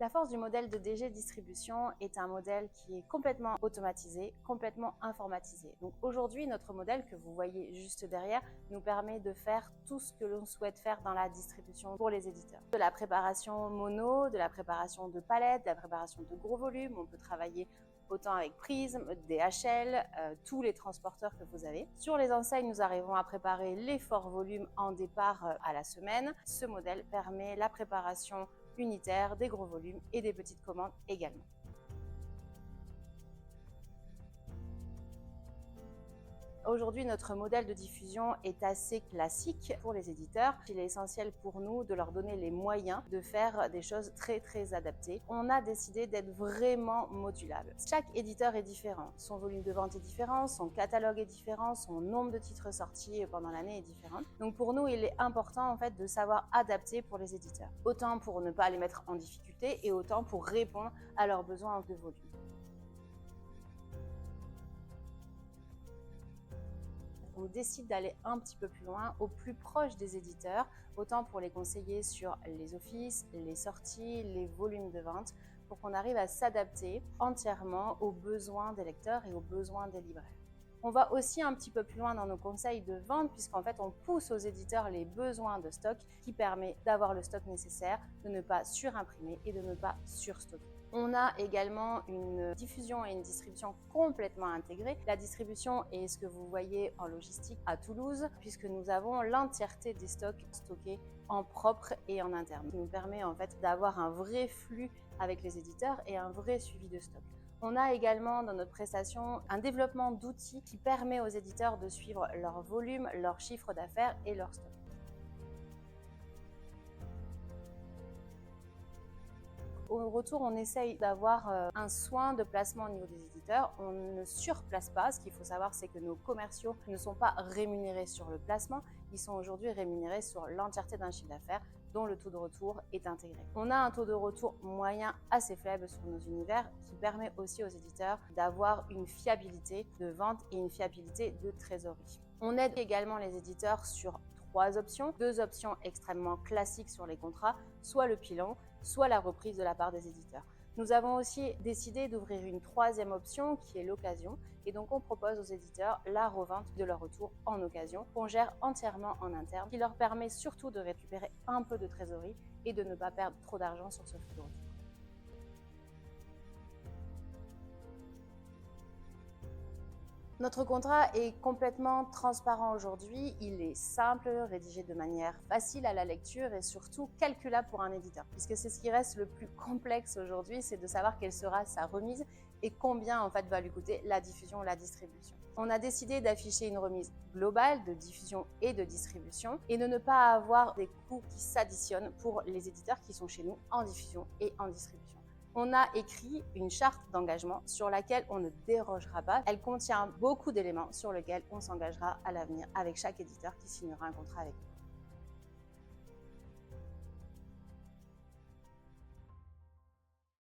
La force du modèle de DG Distribution est un modèle qui est complètement automatisé, complètement informatisé. Donc aujourd'hui, notre modèle que vous voyez juste derrière nous permet de faire tout ce que l'on souhaite faire dans la distribution pour les éditeurs. De la préparation mono, de la préparation de palettes, de la préparation de gros volumes, on peut travailler autant avec Prism, DHL, tous les transporteurs que vous avez. Sur les enseignes, nous arrivons à préparer les forts volumes en départ à la semaine. Ce modèle permet la préparation unitaire, des gros volumes et des petites commandes également. Aujourd'hui, notre modèle de diffusion est assez classique pour les éditeurs. Il est essentiel pour nous de leur donner les moyens de faire des choses très adaptées. On a décidé d'être vraiment modulable. Chaque éditeur est différent. Son volume de vente est différent, son catalogue est différent, son nombre de titres sortis pendant l'année est différent. Donc pour nous, il est important en fait de savoir adapter pour les éditeurs. Autant pour ne pas les mettre en difficulté et autant pour répondre à leurs besoins de volume. On décide d'aller un petit peu plus loin, au plus proche des éditeurs, autant pour les conseiller sur les offices, les sorties, les volumes de vente, pour qu'on arrive à s'adapter entièrement aux besoins des lecteurs et aux besoins des libraires. On va aussi un petit peu plus loin dans nos conseils de vente puisqu'en fait on pousse aux éditeurs les besoins de stock qui permet d'avoir le stock nécessaire, de ne pas surimprimer et de ne pas surstocker. On a également une diffusion et une distribution complètement intégrées. La distribution est ce que vous voyez en logistique à Toulouse puisque nous avons l'entièreté des stocks stockés en propre et en interne. Ce qui nous permet en fait d'avoir un vrai flux avec les éditeurs et un vrai suivi de stock. On a également dans notre prestation un développement d'outils qui permet aux éditeurs de suivre leur volume, leur chiffre d'affaires et leur stock. Au retour, on essaye d'avoir un soin de placement au niveau des éditeurs. On ne surplace pas. Ce qu'il faut savoir, c'est que nos commerciaux ne sont pas rémunérés sur le placement. Ils sont aujourd'hui rémunérés sur l'entièreté d'un chiffre d'affaires dont le taux de retour est intégré. On a un taux de retour moyen assez faible sur nos univers qui permet aussi aux éditeurs d'avoir une fiabilité de vente et une fiabilité de trésorerie. On aide également les éditeurs sur 3 options, 2 options extrêmement classiques sur les contrats, soit le pilon, soit la reprise de la part des éditeurs. Nous avons aussi décidé d'ouvrir une 3e option qui est l'occasion et donc on propose aux éditeurs la revente de leur retour en occasion qu'on gère entièrement en interne qui leur permet surtout de récupérer un peu de trésorerie et de ne pas perdre trop d'argent sur ce flux de retour. Notre contrat est complètement transparent aujourd'hui, il est simple, rédigé de manière facile à la lecture et surtout calculable pour un éditeur. Puisque c'est ce qui reste le plus complexe aujourd'hui, c'est de savoir quelle sera sa remise et combien en fait va lui coûter la diffusion ou la distribution. On a décidé d'afficher une remise globale de diffusion et de distribution et de ne pas avoir des coûts qui s'additionnent pour les éditeurs qui sont chez nous en diffusion et en distribution. On a écrit une charte d'engagement sur laquelle on ne dérogera pas. Elle contient beaucoup d'éléments sur lesquels on s'engagera à l'avenir avec chaque éditeur qui signera un contrat avec nous.